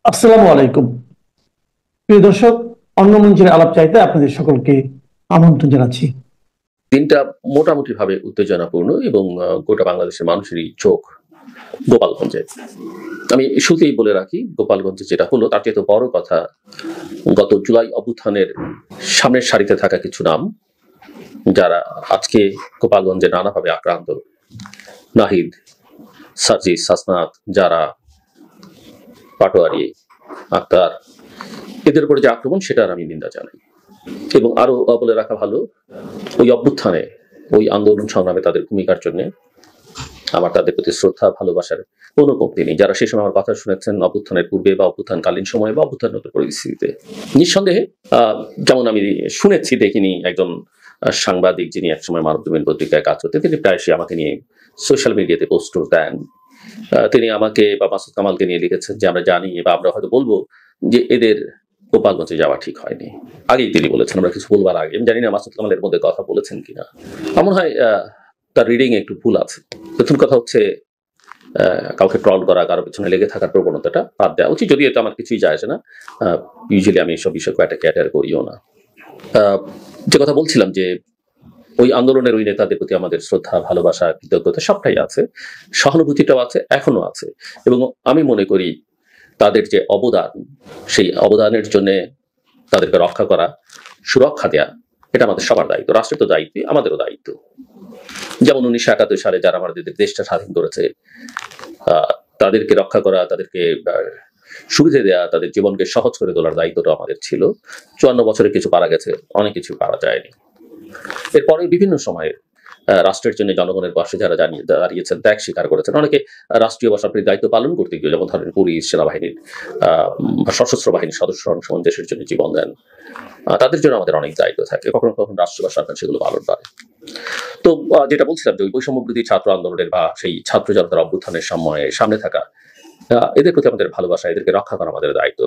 আসসালামু আলাইকুম। প্রিয় দর্শক, অন্য মঞ্চের আলাপ চাইতে আপনাদের সকলকে আমন্ত্রণ জানাচ্ছি। দিনটা মোটামুটি ভাবে উত্তেজনাপূর্ণ এবং গোটা বাংলাদেশের মানুষেরই চোখ গোপালগঞ্জে। আমি শুরুতেই বলে রাখি, গোপালগঞ্জে যেটা হলো তার চেয়ে তো বড় কথা, গত জুলাই অভ্যুত্থানের সামনের সারিতে থাকা কিছু নাম যারা আজকে গোপালগঞ্জে নানাভাবে আক্রান্ত। নাহিদ, সার্জিস, হাসনাত, যারা, পাটোয়ারি, আক্তার, এদের উপরে যে আক্রমণ সেটার আমি নিন্দা জানাই। এবং আরো বলে রাখা ভালো, ওই অভ্যুত্থানে, ওই আন্দোলন সংগ্রামে তাদের ভূমিকার জন্য আমার তাদের প্রতি শ্রদ্ধা, ভালোবাসার কোনো কমতি নেই। যারা সে সময় আমার কথা শুনেছেন অভ্যুত্থানের পূর্বে বা অভ্যুত্থানকালীন সময়ে বা অভ্যুত্থানগত পরিস্থিতিতে, নিঃসন্দেহে যেমন আমি শুনেছি, দেখিনি, একজন সাংবাদিক যিনি একসময় মানবজমিন পত্রিকায় কাজ করতেন, তিনি প্রায়শই আমাকে নিয়ে সোশ্যাল মিডিয়াতে পোস্ট দেন। তিনি আমাকে বা মাসুদ কামালকে নিয়ে লিখেছেন যে আমরা জানি বা আমরা হয়তো বলবো যে এদের গোপালগঞ্জে যাওয়া ঠিক হয়নি। আগেই তিনি বলেছেন, আমরা কিছু বলবার আগে। আমি জানি না মাসুদ কামালের মধ্যে কথা বলেছেন কিনা, আমার হয় তার রিডিং একটু ভুল আছে। প্রথম কথা হচ্ছে, কাউকে ট্রল করা, কারো পিছনে লেগে থাকার প্রবণতাটা বাদ দেওয়া উচিত, যদিও এটা আমার কিছুই যায় আসে না। ইউজুয়ালি আমি এসব বিষয় একটা ক্যাটার করিও না। যে কথা বলছিলাম যে ওই আন্দোলনের ওই নেতাদের প্রতি আমাদের শ্রদ্ধা, ভালোবাসা, কৃতজ্ঞতা সবটাই আছে, সহানুভূতিটাও আছে, এখনো আছে। এবং আমি মনে করি তাদের যে অবদান, সেই অবদানের জন্য তাদেরকে রক্ষা করা, সুরক্ষা দেয়া, এটা আমাদের সবার দায়িত্ব। রাষ্ট্রের তো দায়িত্ব, আমাদেরও দায়িত্ব। যেমন 1971 সালে যারা আমাদের দেশটা স্বাধীন করেছে, তাদেরকে রক্ষা করা, তাদেরকে সুবিধা দেয়া, তাদের জীবনকে সহজ করে তোলার দায়িত্বটা আমাদের ছিল। 54 বছরে কিছু পারা গেছে, অনেক কিছু পারা যায়নি। এরপরে বিভিন্ন সময়ে রাষ্ট্রের জন্য জনগণের পাশে যারা দাঁড়িয়েছেন, ত্যাগ স্বীকার করেছেন, অনেকে রাষ্ট্রীয় বা সরকারি দায়িত্ব পালন করতে গিয়ে, যেমন ধরেন পুলিশ, সেনাবাহিনীর সশস্ত্র বাহিনীর সদস্য অনেক সময় দেশের জন্য জীবন দেন। তাদের জন্য আমাদের অনেক দায়িত্ব থাকে, কখনো কখনো রাষ্ট্র বা সরকার সেগুলো পালন করে। তো যেটা বলছিলাম যে ওই বৈষম্যবিরোধী ছাত্র আন্দোলনের বা সেই ছাত্র জনতার অভ্যুত্থানের সময়ে সামনে থাকা এদের প্রতি আমাদের ভালোবাসা, এদেরকে রক্ষা করা আমাদের দায়িত্ব।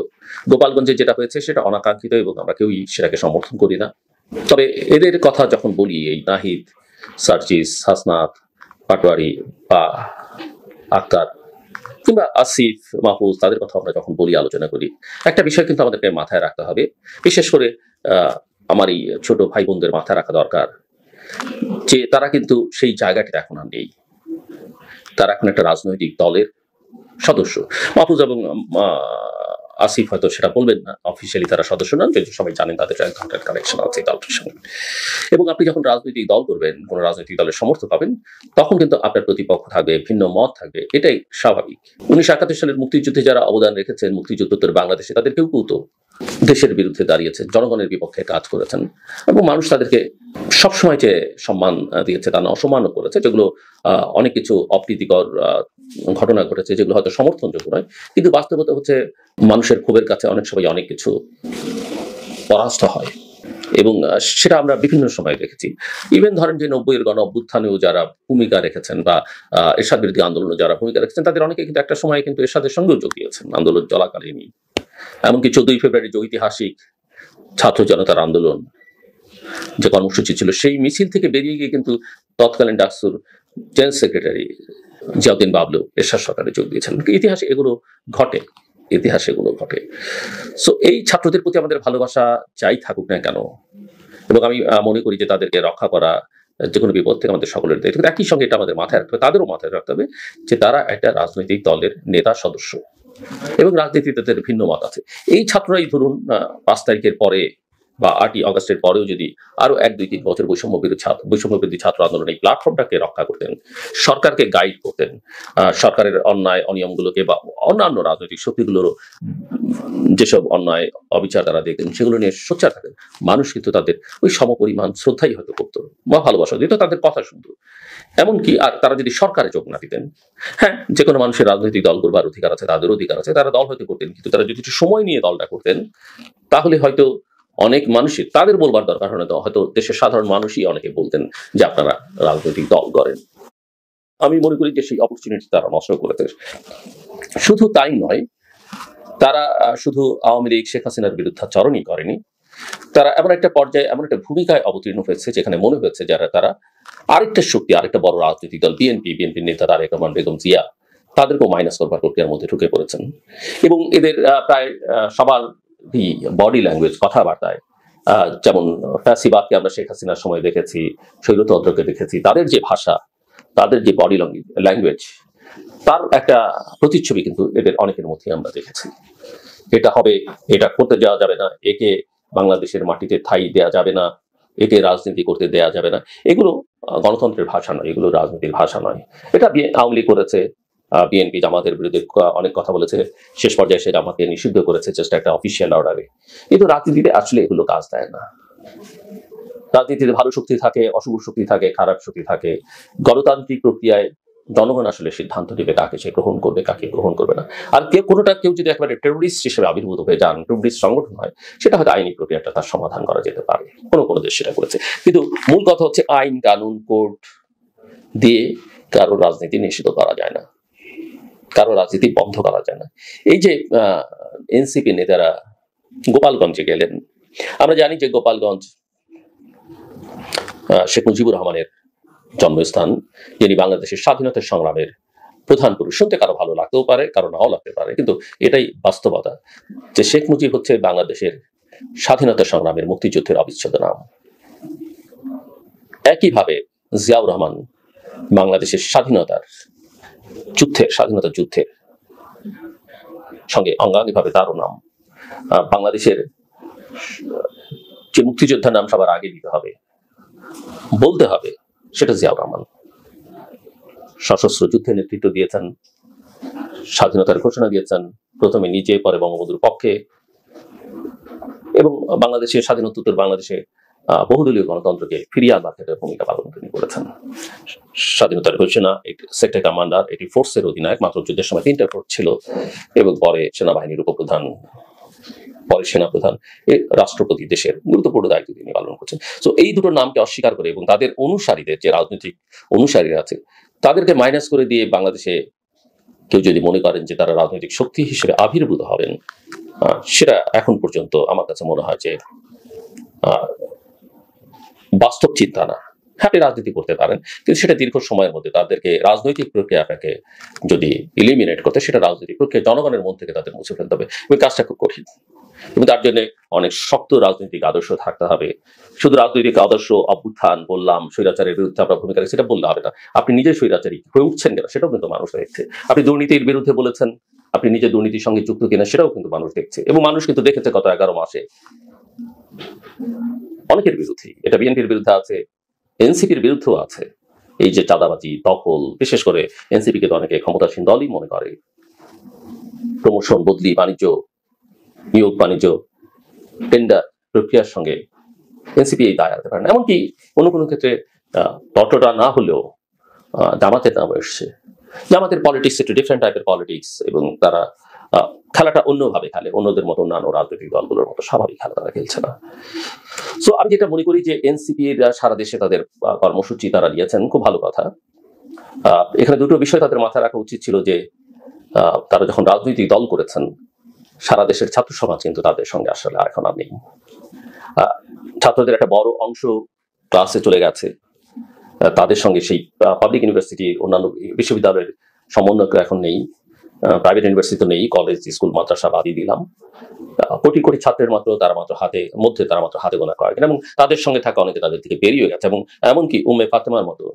গোপালগঞ্জে যেটা হয়েছে সেটা অনাকাঙ্ক্ষিত এবং আমরা কেউই সেটাকে সমর্থন করি না। তবে এদের কথা যখন বলি, এই নাহিদ, সার্জিস, হাসনাত, পাটোয়ারি বা আক্তার কিংবা আসিফ, মাহফুজ, তাদের কথা আমরা যখন বলি, আলোচনা করি, একটা বিষয় কিন্তু আমাদেরকে মাথায় রাখতে হবে। বিশেষ করে আমার এই ছোট ভাই বোনদের মাথায় রাখা দরকার যে তারা কিন্তু সেই জায়গাটিতে এখন আর নেই। তারা এখন একটা রাজনৈতিক দলের সদস্য। মাহফুজ এবং আসিফ হয়তো সেটা বলবেন না, অফিসিয়ালি তারা সদস্য নন, কিন্তু সবাই জানেন তাদের এক ধরনের কানেকশন আছে এই দলটির সঙ্গে। এবং আপনি যখন রাজনৈতিক দল করবেন, কোন রাজনৈতিক দলের সমর্থক পাবেন, তখন কিন্তু আপনার প্রতিপক্ষ থাকবে, ভিন্ন মত থাকবে, এটাই স্বাভাবিক। 1971 সালের মুক্তিযুদ্ধে যারা অবদান রেখেছেন, মুক্তিযুদ্ধোত্তর বাংলাদেশে, তাদের কেউ তো দেশের বিরুদ্ধে দাঁড়িয়েছেন, জনগণের বিপক্ষে কাজ করেছেন, এবং মানুষ তাদেরকে সবসময় যে সম্মান দিয়েছে তা না, অসম্মানও করেছে, যেগুলো অনেক কিছু অপ্রীতিকর ঘটনা ঘটেছে, যেগুলো হয়তো সমর্থনযোগ্য নয়, কিন্তু বাস্তবতা হচ্ছে মানুষের ক্ষোভের কাছে অনেক সময় অনেক কিছু পরাস্ত হয়। এবং সেটা আমরা বিভিন্ন সময় দেখেছি। ইভেন ধরেন যে 90-এর গণ অভ্যুত্থানেও যারা ভূমিকা রেখেছেন বা এরশাদ বিরোধী আন্দোলনে যারা ভূমিকা রেখেছেন, তাদের অনেকে কিন্তু একটা সময় কিন্তু এরশাদের সঙ্গেও যোগ দিয়েছেন আন্দোলন চলাকালীনই। এমনকি 14ই ফেব্রুয়ারি যে ঐতিহাসিক ছাত্র জনতার আন্দোলন, যে কর্মসূচি ছিল, সেই মিছিল থেকে বেরিয়ে গিয়ে কিন্তু তৎকালীন ডাকসুর জেনারেল সেক্রেটারি জিয়াউদ্দিন বাবলু এরশাদ সরকারে যোগ দিয়েছেন। ইতিহাসে এগুলো ঘটে, ইতিহাসে এগুলো ঘটে। সো এই ছাত্রদের প্রতি আমাদের ভালোবাসা যাই থাকুক না কেন, এবং আমি মনে করি যে তাদেরকে রক্ষা করা যে কোনো বিপদ থেকে আমাদের সকলের দায়িত্ব। একই সঙ্গে এটা আমাদের মাথায় রাখতে হবে, তাদেরও মাথায় রাখতে হবে যে তারা একটা রাজনৈতিক দলের নেতা সদস্য এবং রাজনীতিতে তাদের ভিন্ন মত আছে। এই ছাত্ররাই ধরুন 5 তারিখের পরে বা 8ই আগস্টের পরেও যদি আরো 1-2-3 বছর বৈষম্যবিরোধী ছাত্র আন্দোলন এই প্ল্যাটফর্মটাকে রক্ষা করতেন, সরকারকে গাইড করতেন, সরকারের অন্যায় অনিয়মগুলোকে বা অন্যান্য রাজনৈতিক শক্তিগুলোরও যেসব অন্যায় অবিচার তারা দেখতেন সেগুলো নিয়ে সোচ্চার থাকেন, মানুষ কিন্তু তাদের ওই সমপরিমাণ শ্রদ্ধাই হয়তো করতো বা ভালোবাসা দিত, তাদের কথা শুনতো। এমনকি আর তারা যদি সরকারে যোগ না দিতেন, হ্যাঁ, যে কোনো মানুষের রাজনৈতিক দল করবার অধিকার আছে, তাদের অধিকার আছে, তারা দল হয়তো করতেন, কিন্তু তারা যদি একটু সময় নিয়ে দলটা করতেন, তাহলে হয়তো অনেক মানুষই, তাদের বলবার দরকার হয়তো দেশের সাধারণ মানুষই অনেকে বলতেন যে আপনারা রাজনৈতিক দল করেন। আমি মনে করি যে সেই অপরচুনিটি তারা নষ্ট করেছে। শুধু তাই নয়, তারা শুধু আওয়ামী লীগ, শেখ হাসিনার বিরুদ্ধাচরণই করেনি, তারা এমন একটা পর্যায়ে, এমন একটা ভূমিকায় অবতীর্ণ হয়েছে যেখানে মনে হয়েছে যারা তারা আরেকটা শক্তি, আরেকটা বড় রাজনৈতিক দল বিএনপির নেতা তারেক রহমান, বেগম জিয়া, তাদেরকেও মাইনাস করবার প্রক্রিয়ার মধ্যে ঢুকে পড়েছেন। এবং এদের প্রায় সবারই বডি ল্যাঙ্গুয়েজ, কথাবার্তায়, যেমন ফ্যাসিবাদকে আমরা শেখ হাসিনার সময় দেখেছি, স্বৈরতন্ত্রকে দেখেছি, তাদের যে ভাষা, তাদের যে বডি ল্যাঙ্গুয়েজ, তার একটা প্রতিচ্ছবি কিন্তু এদের অনেকের মধ্যে আমরা দেখেছি। এটা হবে, এটা করতে দেওয়া যাবে না, একে বাংলাদেশের মাটিতে ঠাঁই দেওয়া যাবে না, একে রাজনীতি করতে দেয়া যাবে না। এগুলো গণতন্ত্রের ভাষা নয়, এগুলো রাজনীতির ভাষা নয়। এটা আওয়ামী লীগ করেছে, বিএনপি জামাতের বিরুদ্ধে অনেক কথা বলেছে, শেষ পর্যায়ে সে জামাতকে নিষিদ্ধ করেছে চেষ্টা একটা অফিসিয়াল অর্ডারে। কিন্তু রাজনীতিতে আসলে এগুলো কাজ দেয় না। রাজনীতিতে ভালো শক্তি থাকে, অশুভ শক্তি থাকে, খারাপ শক্তি থাকে। গণতান্ত্রিক প্রক্রিয়ায় জনগণ আসলে সিদ্ধান্ত নেবে কাকে সে গ্রহণ করবে, কাকে গ্রহণ করবে না। আর কেউ যদি একেবারে টেরোরিস্ট হিসেবে আবির্ভূত হয়ে যান, টেরোরিস্ট সংগঠন হয়, সেটা হয়তো আইনি প্রক্রিয়াটা তার সমাধান করা যেতে পারে, কোনো দেশ সেটা করেছে। কিন্তু মূল কথা হচ্ছে আইন কানুন কোর্ট দিয়ে কারো রাজনীতি নিষিদ্ধ করা যায় না, কারো রাজনীতি বন্ধ করা যায় না। এই যে এনসিপি নেতারা গোপালগঞ্জে গেলেন, আমরা জানি যে গোপালগঞ্জ শেখ মুজিবুর রহমানের জন্মস্থান, যিনি বাংলাদেশের স্বাধীনতা সংগ্রামের প্রধান পুরুষ। শুনতে কারো ভালো লাগতেও পারে, কারো নাও লাগতে পারে, কিন্তু এটাই বাস্তবতা যে শেখ মুজিব হচ্ছে বাংলাদেশের স্বাধীনতা সংগ্রামের, মুক্তিযুদ্ধের অবিচ্ছেদ্য নাম। একইভাবে জিয়াউর রহমান বাংলাদেশের স্বাধীনতা যুদ্ধের সঙ্গে অঙ্গাঙ্গিভাবে তারও নাম। বাংলাদেশের যে মুক্তিযোদ্ধার নাম সবার আগে দিতে হবে, বলতে হবে, সেটা জিয়াউর রহমান। সশস্ত্র যুদ্ধে নেতৃত্ব দিয়েছেন, স্বাধীনতার ঘোষণা দিয়েছেন, প্রথমে নিজে, পরে বঙ্গবন্ধুর পক্ষে, এবং বাংলাদেশের স্বাধীনোত্তর বাংলাদেশে বহুদলীয় গণতন্ত্রকে ফিরিয়ে আনবার ক্ষেত্রে ভূমিকা পালন তিনি করেছেন। স্বাধীনতার ঘোষণা, সেক্টর কমান্ডার, এটি ফোর্সের অধিনায়ক, মাত্র যুদ্ধের সময় 3টা ফোর্স ছিল, এবং পরে সেনাবাহিনীর উপপ্রধান, পরে সেনাপ্রধান, রাষ্ট্রপতি, দেশের গুরুত্বপূর্ণ দায়িত্ব তিনি পালন করছেন। তো এই দুটো নামকে অস্বীকার করে এবং তাদের অনুসারীদের, যে রাজনৈতিক অনুসারীরা আছে, তাদেরকে মাইনাস করে দিয়ে বাংলাদেশে কেউ যদি মনে করেন যে তারা রাজনৈতিক শক্তি হিসেবে আবির্ভূত হবেন, সেটা এখন পর্যন্ত আমার কাছে মনে হয় যে বাস্তব চিন্তা না। আপনি রাজনীতি করতে পারেন, কিন্তু সেটা দীর্ঘ সময়ের মধ্যে তাদেরকে রাজনৈতিক প্রক্রিয়াটাকে যদি ইলিমিনেট করতে, সেটা রাজনৈতিক প্রক্রিয়া জনগণের মন থেকে তাদের মুছে ফেলতে হবে, এবং কাজটা খুব কঠিন। এবং তার জন্য অনেক শক্ত রাজনৈতিক আদর্শ থাকতে হবে। শুধু রাজনৈতিক আদর্শ, অভ্যুত্থান বললাম, স্বৈরাচারের বিরুদ্ধে আমরা ভূমিকা রেখেছি, সেটা বললে হবে না। আপনি নিজে স্বৈরাচারী হয়ে উঠছেন কিনা সেটাও কিন্তু মানুষ দেখছে। আপনি দুর্নীতির বিরুদ্ধে বলেছেন, আপনি নিজে দুর্নীতির সঙ্গে যুক্ত কিনা সেটাও কিন্তু মানুষ দেখছে। এবং মানুষ কিন্তু দেখেছে গত 11 মাসে অনেকের বিরুদ্ধে, এটা বিএনপির বিরুদ্ধে আছে, এনসিপির বিরুদ্ধেও আছে, এই যে চাঁদাবাজি, দখল, বিশেষ করে এনসিপিকে তো অনেকে ক্ষমতাসীন দলই মনে করে, প্রমোশন, বদলি, বাণিজ্য, নিয়োগ বাণিজ্য, টেন্ডার প্রক্রিয়ার সঙ্গে এনসিপি এই দায় আনতে পারে না। এমনকি কোনো ক্ষেত্রে ততটা না হলেও জামাতের নাম এসছে। জামাতের পলিটিক্স একটু ডিফারেন্ট টাইপের পলিটিক্স, এবং তারা খেলাটা অন্যভাবে খেলে, অন্যদের মতো অন্যান্য রাজনৈতিক দলগুলোর মতো স্বাভাবিক খেলা তারা খেলছে না। সো আমি যেটা মনে করি যে এনসিপির সারা দেশে তাদের কর্মসূচি তারা নিয়েছেন, খুব ভালো কথা। এখানে দুটো বিষয় তাদের মাথায় রাখা উচিত ছিল যে তারা যখন রাজনৈতিক দল করেছেন, সারা দেশের ছাত্র সমাজ কিন্তু তাদের সঙ্গে আসলে আর এখন আর নেই। ছাত্রদের একটা বড় অংশ ক্লাসে চলে গেছে, তাদের সঙ্গে সেই পাবলিক ইউনিভার্সিটি, অন্যান্য বিশ্ববিদ্যালয়ের সমন্বয়ক এখন নেই, প্রাইভেট ইউনিভার্সিটি নেই, কলেজ, স্কুল, মাদ্রাসা বাদই দিলাম। কোটি কোটি ছাত্রের তারা মাত্র হাতে গোনা কয়েকজন, এবং তাদের সঙ্গে থাকা অনেকে তাদের থেকে বেরিয়ে গেছে, এবং এমনকি উম্মে ফাতেমার মতো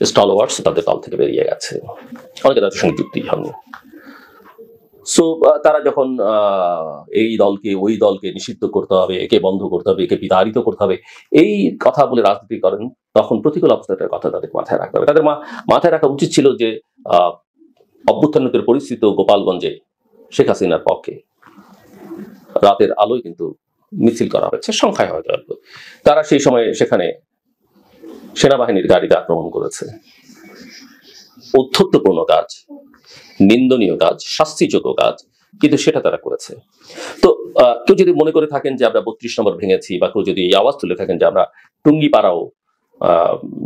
স্টলওয়ার্ডস তাদের দল থেকে বেরিয়ে গেছে, অনেকে তাদের সঙ্গে যুক্তি হননি। সো তারা যখন এই দলকে ওই দলকে নিষিদ্ধ করতে হবে, একে বন্ধ করতে হবে, একে বিতাড়িত করতে হবে, এই কথা বলে রাজনীতি করেন, তখন প্রতিকূল অবস্থাটার কথা তাদের মাথায় রাখতে হবে। তাদের মাথায় রাখা উচিত ছিল যে অভ্যুত্থানের পরিস্থিতি গোপালগঞ্জে শেখ হাসিনার পক্ষে রাতের আলোয় কিন্তু মিছিল করা হয়েছে, সংখ্যায় হয়তো অল্প। তারা সেই সময় সেখানে সেনাবাহিনীর গাড়িতে আক্রমণ করেছে। ঔদ্ধত্যপূর্ণ কাজ, নিন্দনীয় কাজ, শাস্তিযোগ্য কাজ, কিন্তু সেটা তারা করেছে। তো কেউ যদি মনে করে থাকেন যে আমরা 32 নম্বর ভেঙেছি, বা কেউ যদি এই আওয়াজ তুলে থাকেন যে আমরা টুঙ্গিপাড়াও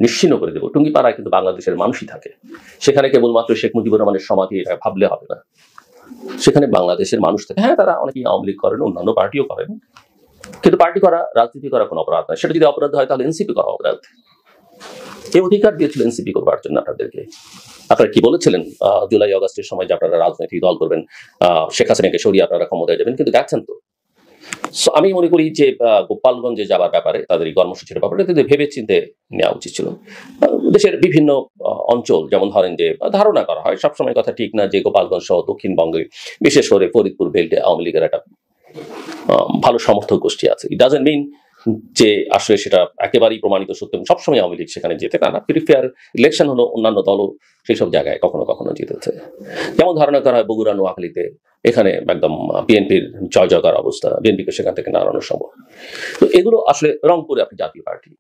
নিশ্চিহ্ন করে দেবো, টুঙ্গিপাড়ায় কিন্তু বাংলাদেশের মানুষই থাকে, সেখানে কেবলমাত্র শেখ মুজিবুর রহমানের সমাধি এটা ভাবলে হবে না, সেখানে বাংলাদেশের মানুষ থাকে। হ্যাঁ, তারা অনেকেই আওয়ামী লীগ করেন, অন্যান্য পার্টিও করেন, কিন্তু পার্টি করা, রাজনীতি করা কোনো অপরাধ নয়। সেটা যদি অপরাধ হয় তাহলে এনসিপি করা অপরাধ, এই অধিকার দিয়েছিল এনসিপি করবার জন্য আপনাদেরকে। আপনারা কি বলেছিলেন জুলাই আগস্টের সময় যে আপনারা রাজনৈতিক দল করবেন, শেখ হাসিনাকে সরিয়ে আপনারা ক্ষমতায় যাবেন, কিন্তু গেছেন তো। সো আমি মনে করি যে গোপালগঞ্জে যাবার ব্যাপারে তাদের এই কর্মসূচির ব্যাপারে তাদের ভেবে চিন্তে নেওয়া উচিত ছিল। দেশের বিভিন্ন অঞ্চল, যেমন ধরেন যে ধারণা করা হয়, সবসময় কথা ঠিক না যে গোপালগঞ্জ সহ দক্ষিণবঙ্গে বিশেষ করে ফরিদপুর বেল্টে আওয়ামী লীগের একটা ভালো সমর্থক গোষ্ঠী আছে। ইট ডাজন্ট মিন যে আসলে সেটা একেবারেই প্রমাণিত সত্য সবসময় আওয়ামী লীগ সেখানে যেতে পারে না। প্রিফেয়ার ইলেকশন হলো অন্যান্য দলও সেই সব জায়গায় কখনো কখনো জিতেছে। যেমন ধারণা করা হয় বগুড়া, নোয়াখালীতে এখানে একদম বিএনপির জয় জয়কার অবস্থা, বিএনপিকে সেখান থেকে নাড়ানো সম্ভব। তো এগুলো আসলে রংপুরে আপনি জাতীয় পার্টি,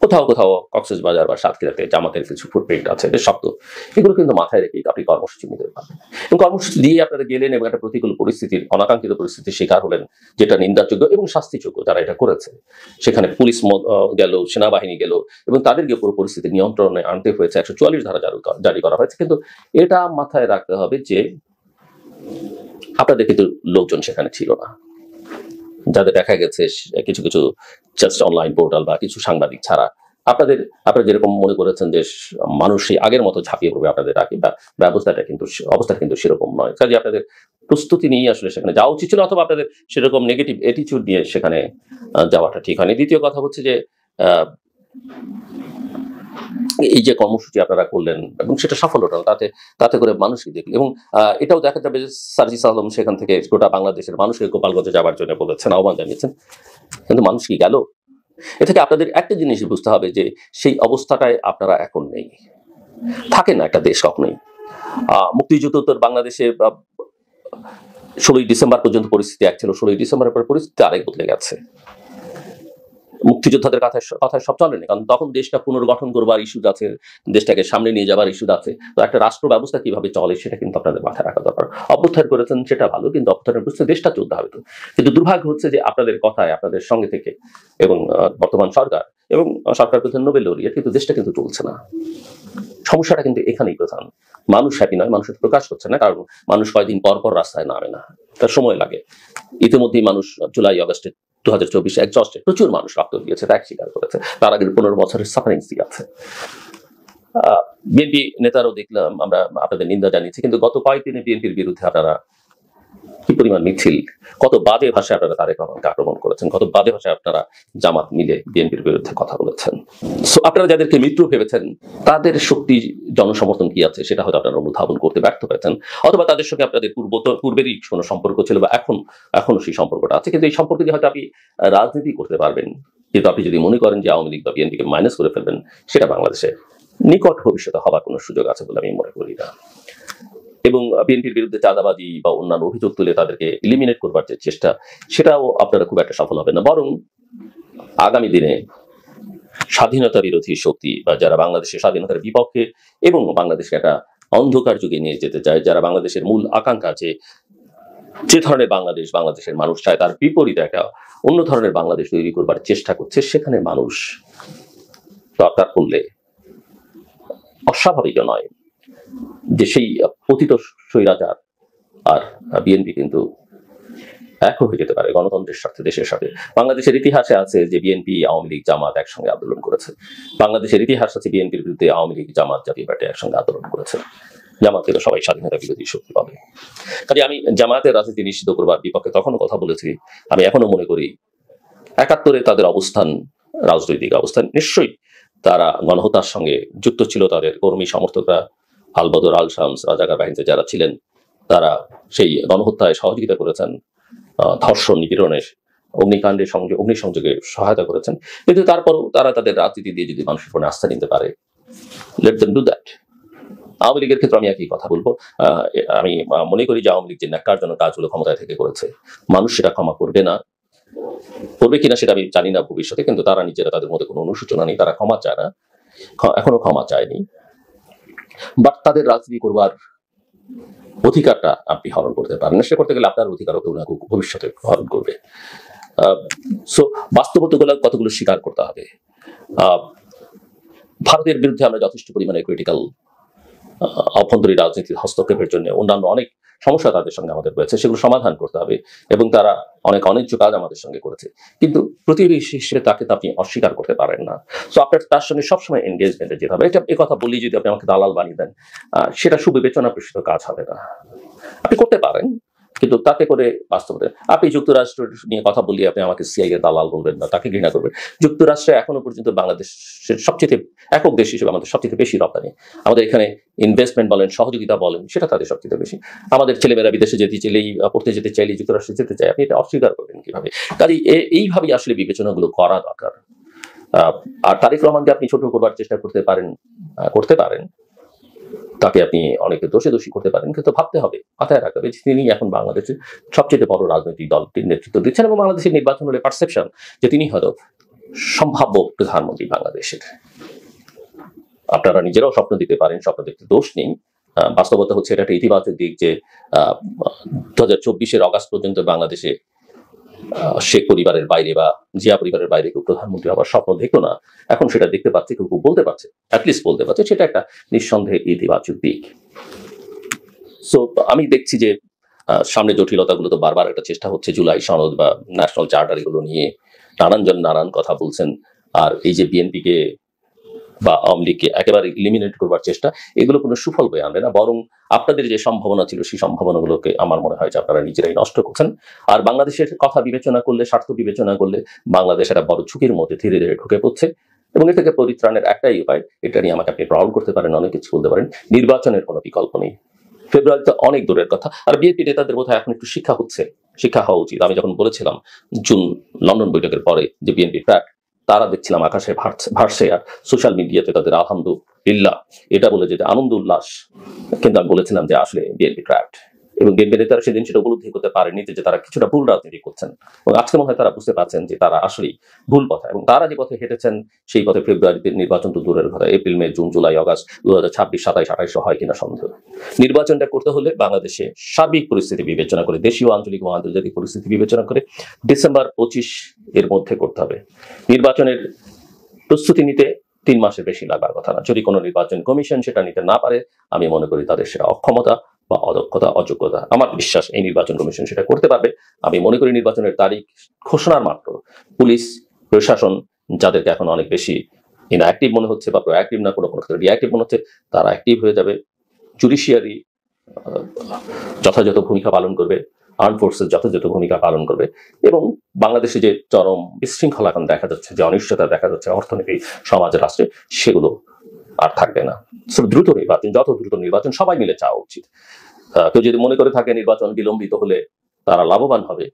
কোথাও কোথাও কক্সবাজার বা সাতক্ষীরাতে জামাতের কিছু ফুটপ্রিন্ট আছে, বেশ শক্ত। এগুলো কিন্তু মাথায় রেখে আপনি কর্মসূচি নিতে পারবেন, এবং কর্মসূচি দিয়ে আপনারা গেলেন এবং একটা প্রতিকূল পরিস্থিতির, অনাকাঙ্ক্ষিত পরিস্থিতির শিকার হলেন, যেটা নিন্দাযোগ্য এবং শাস্তিযোগ্য যারা এটা করেছে। সেখানে পুলিশ গেল, সেনাবাহিনী গেল, এবং তাদেরকে পুরো পরিস্থিতি নিয়ন্ত্রণে আনতে হয়েছে, 144 ধারা জারি করা হয়েছে। কিন্তু এটা মাথায় রাখতে হবে যে আপনাদের কিন্তু লোকজন সেখানে ছিল না, যাদের দেখা গেছে কিছু কিছু জাস্ট অনলাইন পোর্টাল বা কিছু সাংবাদিক ছাড়া আপনারা যেরকম মনে করেছেন যে মানুষ সেই আগের মতো ঝাঁপিয়ে পড়বে আপনাদের ডাকে, বা অবস্থাটা কিন্তু সেরকম নয়। কাজে আপনাদের প্রস্তুতি নিয়ে আসলে সেখানে যাওয়া উচিত ছিল, অথবা আপনাদের সেরকম নেগেটিভ অ্যাটিটিউড নিয়ে সেখানে যাওয়াটা ঠিক হয়নি। দ্বিতীয় কথা হচ্ছে যে এই যে কর্মসূচি আপনারা করলেন এবং সেটা সফল হলো, তাতে করে মানুষই দেখল, এবং এটাও দেখা যাবে যে সার্জিস আলম সেখান থেকে গোটা বাংলাদেশের মানুষকে গোপালগঞ্জে যাবার জন্য বলেছেন, আহ্বান জানিয়েছেন, কিন্তু মানুষ কি গেল? এ থেকে আপনাদের একটা জিনিস বুঝতে হবে যে সেই অবস্থাটায় আপনারা এখন নেই, থাকে না একটা দেশ কখনোই। মুক্তিযুদ্ধোত্তর বাংলাদেশে 16ই ডিসেম্বর পর্যন্ত পরিস্থিতি এক ছিল, 16ই ডিসেম্বরের পর পরিস্থিতি আরেক বদলে গেছে। মুক্তিযোদ্ধাদের কথায় সব চলেনি, কারণ তখন দেশটা পুনর্গঠন করবার ইস্যু আছে, দেশটাকে সামনে নিয়ে যাবার ইস্যু আছে। তো একটা রাষ্ট্র ব্যবস্থা কিভাবে চলে সেটা কিন্তু আপনাদের মাথায় রাখা দরকার। অভ্যুত্থান করেছেন সেটা ভালো, কিন্তু অভ্যুত্থানের বুঝতে দেশটা চলতে হবে। তো কিন্তু দুর্ভাগ্য হচ্ছে যে আপনাদের কথায়, আপনাদের সঙ্গে থেকে, এবং বর্তমান সরকার এবং সরকার প্রধান নোবেল লরিয়েট, কিন্তু দেশটা কিন্তু চলছে না। সমস্যাটা কিন্তু এখানেই প্রধান। মানুষ হ্যাপি নয়, মানুষ প্রকাশ করছে না, কারণ মানুষ কয়েকদিন পর পর রাস্তায় নামে না, তার সময় লাগে। ইতিমধ্যেই মানুষ জুলাই আগস্টে 2024 একজস্টে প্রচুর মানুষ রক্ত দিয়েছে, ত্যাগ স্বীকার করেছে, তার আগে 15 বছরের সাফারিং আছে। বিএনপি নেতারাও দেখলাম আমরা আপনাদের নিন্দা জানিয়েছি, কিন্তু গত কয়েকদিনে বিএনপির বিরুদ্ধে আপনারা কি পরিমাণ মিছিল, কত বাজে ভাষায় আপনারা তারেক রহমানকে আক্রমণ করেছেন, কত বাজে ভাষায় আপনারা জামাত মিলে বিএনপির বিরুদ্ধে কথা বলেছেন। সো আপনারা যাদেরকে মিত্র ভেবেছেন তাদের শক্তি জনসমর্থন কি আছে সেটা হয়তো আপনারা অনুধাবন করতে ব্যর্থ হয়েছেন, অথবা তাদের সঙ্গে আপনাদের পূর্বেরই কোনো সম্পর্ক ছিল, বা এখনো সেই সম্পর্কটা আছে, কিন্তু এই সম্পর্ক দিয়ে হয়তো আপনি রাজনীতি করতে পারবেন। কিন্তু আপনি যদি মনে করেন যে আওয়ামী লীগ বা বিএনপিকে মাইনাস করে ফেলবেন, সেটা বাংলাদেশে নিকট ভবিষ্যতে হবার কোনো সুযোগ আছে বলে আমি মনে করি না। এবং বিএনপির বিরুদ্ধে চাঁদাবাজি বা অন্যান্য অভিযোগ তুলে তাদেরকে এলিমিনেট করবার যে চেষ্টা, সেটাও আপনারা খুব একটা সফল হবে না। বরং আগামী দিনে স্বাধীনতা বিরোধী শক্তি, বা যারা বাংলাদেশের স্বাধীনতার বিপক্ষে এবং বাংলাদেশকে একটা অন্ধকার যুগে নিয়ে যেতে চায়, যারা বাংলাদেশের মূল আকাঙ্ক্ষা যে ধরনের বাংলাদেশের মানুষ চায়, তার বিপরীতে একটা অন্য ধরনের বাংলাদেশ তৈরি করবার চেষ্টা করছে, সেখানে মানুষ দরকার পড়লে অস্বাভাবিক নয় যে সেই পতিত স্বৈরাচার আর বিএনপি কিন্তু এক হয়ে যেতে পারে গণতন্ত্রের সাথে, দেশের সাথে। বাংলাদেশের ইতিহাসে আছে যে বিএনপি, আওয়ামী লীগ, জামাত একসঙ্গে আন্দোলন করেছে। বাংলাদেশের ইতিহাস আছে বিএনপির বিরুদ্ধে আওয়ামী লীগ, জামাত, জাতীয় পার্টি একসঙ্গে আন্দোলন করেছে। জামাতকে তো সবাই স্বাধীনতা বিরোধী শক্তি পাবে। কাজে আমি জামাতের রাজনীতি নিষিদ্ধ করবার বিপক্ষে তখনও কথা বলেছি। আমি এখনো মনে করি 71-এ তাদের অবস্থান, রাজনৈতিক অবস্থান, নিশ্চয়ই তারা গণহত্যার সঙ্গে যুক্ত ছিল। তাদের কর্মী সমর্থকরা, আলবদর, আল শামস, রাজাকার বাহিনীতে যারা ছিলেন, তারা সেই গণহত্যায় সহযোগিতা করেছেন, ধর্ষণ, নিপীড়নের, অগ্নিসংযোগে সহায়তা করেছেন। কিন্তু তারপরও তারা তাদের রাজনীতি দিয়ে যদি মানুষের উপর আস্থা নিতে পারে, let them do that. Awami লীগের ক্ষেত্রে আমি একই কথা বলবো। আমি মনে করি যে আওয়ামী লীগ যে ন্যাক্কারজনক কাজগুলো ক্ষমতায় থেকে করেছে, মানুষ সেটা ক্ষমা করবে না, করবে কিনা সেটা আমি জানি না ভবিষ্যতে, কিন্তু তারা নিজেরা, তাদের মধ্যে কোনো অনুশোচনা নেই, তারা ক্ষমা চায় না, এখনো ক্ষমা চায়নি। বাট তাদের রাজনীতি করবার অধিকারটা আপনি হরণ করতে পারেন না। সে করতে গেলে আপনার অধিকারও কেউ না কেউ ভবিষ্যতে হরণ করবে। সো বাস্তবতাগুলো কতগুলো স্বীকার করতে হবে। ভারতের বিরুদ্ধে আমরা যথেষ্ট পরিমাণে ক্রিটিক্যাল, অভ্যন্তরীণ রাজনীতির হস্তক্ষেপের জন্য অন্যান্য অনেক সমস্যা তাদের সঙ্গে আমাদের রয়েছে, সেগুলো সমাধান করতে হবে। এবং তারা অনেক অন্যায্য কাজ আমাদের সঙ্গে করেছে, কিন্তু প্রতিবেশী হিসেবে তাকে তো আপনি অস্বীকার করতে পারেন না। সো আপনার তার সঙ্গে সবসময় এনগেজমেন্টে যেতে হবে। এটা কথা বলি, যদি আপনি আমাকে দালাল বানিয়ে দেন, সেটা সুবিবেচনা প্রসূত কাজ হবে না। আপনি করতে পারেন, কিন্তু তাতে করে বাস্তবতা আপনি যুক্তরাষ্ট্র নিয়ে কথা বলি, আপনি আমাকে সিআইএ দালাল বলবেন না, তাকে ঘৃণা করবেন। যুক্তরাষ্ট্রে এখনো পর্যন্ত বাংলাদেশের সবচেয়ে একক দেশ হিসেবে আমাদের সবচেয়ে বেশি রপ্তানি, আমাদের এখানে ইনভেস্টমেন্ট বলেন, সহযোগিতা বলেন, সেটা তাদের সবচেয়ে বেশি। আমাদের ছেলেমেয়েরা বিদেশে যেতে চাইলেই, পড়তে যেতে চাইলেই যুক্তরাষ্ট্রে যেতে চায়, আপনি এটা অস্বীকার করবেন কিভাবে? কাজেই এইভাবেই আসলে বিবেচনাগুলো করা দরকার। আর তারেক রহমানকে আপনি ছোট করবার চেষ্টা করতে পারেন, তাকে আপনি অনেকে দোষী করতে পারেন, কিন্তু ভাবতে হবে, মাথায় রাখতে হবে, তিনি এখন বাংলাদেশের সবচেয়ে বড় রাজনৈতিক দলটির নেতৃত্ব দিচ্ছেন, এবং বাংলাদেশের নির্বাচন হলে পারসেপশন যে তিনি হয়তো সম্ভাব্য প্রধানমন্ত্রী বাংলাদেশের। আপনারা নিজেরাও স্বপ্ন দিতে পারেন, স্বপ্ন দেখতে দোষ নেই। বাস্তবতা হচ্ছে এটা একটা ইতিবাচক দিক যে 2024 অগাস্ট পর্যন্ত বাংলাদেশে শেখ পরিবারের বাইরে বা জিয়া পরিবারের বাইরে কেউ প্রধানমন্ত্রী হওয়ার স্বপ্ন দেখতো না, এখন সেটা দেখতে পাচ্ছে, কেউ বলতে পারছে, অ্যাটলিস্ট বলতে পারছে, সেটা একটা নিঃসন্দেহে ইতিবাচক দিক। সো আমি দেখছি যে সামনে জটিলতাগুলো তো বারবার একটা চেষ্টা হচ্ছে, জুলাই সনদ বা ন্যাশনাল চার্টার এগুলো নিয়ে নানান কথা বলছেন। আর এই যে বিএনপিকে বা আওয়ামী লীগকে একেবারে ইলিমিনেট করবার চেষ্টা, এগুলো কোনো সুফল বয়ে আনবে না, বরং আপনাদের যে সম্ভাবনা ছিল সেই সম্ভাবনাগুলোকে আমার মনে হয় যে আপনারা নিজেরাই নষ্ট করছেন। আর বাংলাদেশের কথা বিবেচনা করলে, স্বার্থ বিবেচনা করলে বাংলাদেশ একটা বড় ঝুঁকির মধ্যে ধীরে ধীরে ঢুকে পড়ছে, এবং এ থেকে পরিত্রাণের একটাই উপায়, এটা নিয়ে আমাকে আপনি প্রবল করতে পারেন, অনেক কিছু বলতে পারেন, নির্বাচনের কোনো বিকল্প নেই। ফেব্রুয়ারিতে অনেক দূরের কথা। আর বিএনপি নেতাদের বোধহয় এখন একটু শিক্ষা হওয়া উচিত। আমি যখন বলেছিলাম জুন লন্ডন বৈঠকের পরে যে বিএনপি ট্র্যাক, তারা দেখছিলাম আকাশে ভাসছে, আর সোশ্যাল মিডিয়াতে তাদের আলহামদুলিল্লাহ এটা বলে যে আনন্দ উল্লাস, কিন্তু আমি বলেছিলাম যে আসলে বিএনপি ট্র্যাপড। এবং বিএনপি নেতারা সেদিন সেটা উপলব্ধি করতে পারেনি যে তারা কিছুটা ভুল রাজনীতি করছেন, এবং আজকে মনে হয় তারা বুঝতে পারছেন যে তারা আসলেই ভুল পথে, এবং তারা যে পথে হেঁটেছেন সেই পথে ফেব্রুয়ারিতে নির্বাচন তো দূরের কথা, এপ্রিল, মে, জুন, জুলাই, আগস্ট 2026, 27, 28 হয় কিনা সন্দেহ। নির্বাচনটা করতে হলে বাংলাদেশে সার্বিক পরিস্থিতি বিবেচনা করে, দেশীয়, আঞ্চলিক ও আন্তর্জাতিক পরিস্থিতি বিবেচনা করে ডিসেম্বর 25 এর মধ্যে করতে হবে। নির্বাচনের প্রস্তুতি নিতে 3 মাসের বেশি লাগবার কথা না। যদি কোনো নির্বাচন কমিশন সেটা নিতে না পারে, আমি মনে করি তাদের সেটা অক্ষমতা বা অদক্ষতা, অযোগ্যতা। আমার বিশ্বাস এই নির্বাচন কমিশন সেটা করতে পারবে। আমি মনে করি নির্বাচনের তারিখ ঘোষণার মাত্র পুলিশ প্রশাসন, যাদেরকে এখন অনেক বেশি ইনঅ্যাক্টিভ মনে হচ্ছে বা প্রোঅ্যাক্টিভ না, কোনো ক্ষেত্রে রিঅ্যাক্টিভ মনে হচ্ছে, তারা অ্যাক্টিভ হয়ে যাবে। জুডিশিয়ারি যথাযথ ভূমিকা পালন করবে, আর্ম ফোর্সেস যথাযথ ভূমিকা পালন করবে, এবং বাংলাদেশে যে চরম বিশৃঙ্খলা এখন দেখা যাচ্ছে, যে অনিশ্চয়তা দেখা যাচ্ছে অর্থনীতি, সমাজ, রাষ্ট্রে, সেগুলো আর থাকবে না। দ্রুত নির্বাচন, যত দ্রুত নির্বাচন সবাই মিলে চাওয়া উচিত। কেউ যদি মনে করে থাকে নির্বাচন বিলম্বিত হলে তারা লাভবান হবে,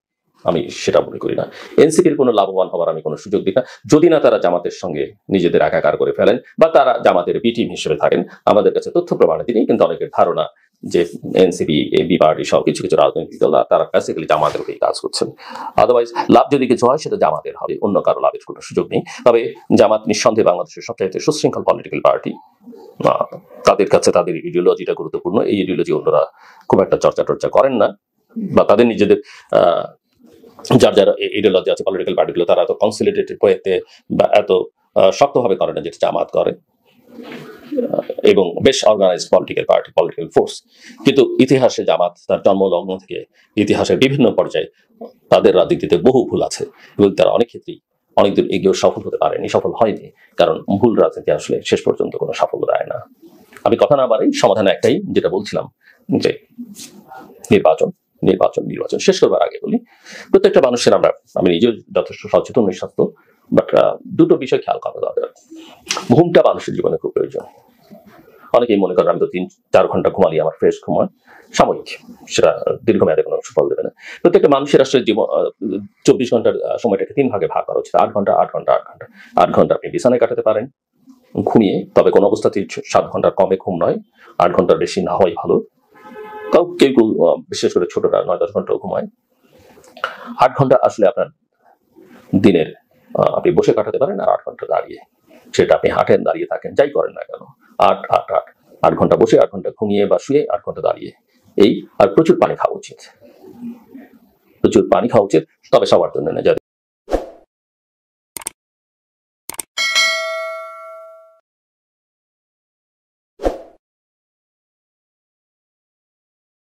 আমি সেটা মনে করি না। এনসিপির কোনো লাভবান হওয়ার আমি কোনো সুযোগ দিই না, যদি না তারা জামাতের সঙ্গে নিজেদের একাকার করে ফেলেন বা তারা জামাতের বি টিম হিসেবে থাকেন। আমাদের কাছে তথ্য প্রমাণে তিনি, কিন্তু অনেকের ধারণা যে এনসিপি, এবি পার্টি সহ কিছু রাজনৈতিক দল তারা বেসিক্যালি জামাতের হয়ে কাজ করছেন। আদারওয়াইজ লাভ যদি কিছু হয় সেটা জামাতের হবে, অন্য কারো লাভের কোনো সুযোগ নেই। তবে জামাত নিঃসন্দেহে বাংলাদেশের সবচাইতে সুশৃঙ্খল পলিটিক্যাল পার্টি। তাদের কাছে তাদের ইডিওলজিটা গুরুত্বপূর্ণ। এই ইডিওলজি অন্যরা খুব একটা চর্চা করেন না, বা তাদের নিজেদের যার ইডিওলজি আছে পলিটিক্যাল পার্টিগুলো, তারা এত কনসলিডেটেড ওয়েতে বা এত শক্তভাবে করে না যেটা জামাত করে, এবং বেশ অর্গানাইজড পলিটিক্যাল ফোর্স। কিন্তু ইতিহাসে জামাত তার জন্মলগ্ন থেকে ইতিহাসের বিভিন্ন পর্যায়ে তাদের রাজনীতিতে বহু ভুল আছে, এবং তারা অনেক ক্ষেত্রেই অনেক দূর এগিয়েও সফল হতে পারেনি, সফল হয়নি, কারণ ভুল রাজনীতি আসলে শেষ পর্যন্ত কোনো সাফল্য দেয় না। আমি কথা না বাড়াই, সমাধান একটাই, যেটা বলছিলাম যে নির্বাচন শেষ করবার আগে বলি, প্রত্যেকটা মানুষের আমি নিজেও যথেষ্ট সচেতন নিঃস্বার্থ, বাট দুটো বিষয় খেয়াল করা দরকার। ঘুমটা মানুষের জীবনে খুব প্রয়োজন। অনেকেই মনে করেন আমি তো 3-4 ঘন্টা ঘুমালি, আমার ফ্রেশ ঘুমায়, সাময়িক, সেটা দীর্ঘমেয়াদে কোনো সুফল দেবে না। প্রত্যেকটা মানুষের আসলে জীবন 24 ঘন্টার সময়টাকে 3 ভাগে ভাগ করা উচিত। 8 ঘন্টা আপনি বিছানায় কাটাতে পারেন ঘুমিয়ে, তবে কোনো অবস্থাতেই 7 ঘন্টার কমে ঘুম নয়, 8 ঘন্টার বেশি না হয় ভালো। কেউ বিশেষ করে ছোটরা 9-10 ঘন্টাও ঘুমায়। 8 ঘন্টা আসলে আপনার দিনের আপনি বসে কাটাতে পারেন, আর 8 ঘন্টা দাঁড়িয়ে, সেটা আপনি হাঁটেন, দাঁড়িয়ে থাকেন, যাই করেন না কেন, 8 ঘন্টা বসে, 8 ঘন্টা ঘুমিয়ে বা শুয়ে, 8 ঘন্টা দাঁড়িয়ে। আর প্রচুর পানি খাওয়া উচিত, তবে সবার জন্য না।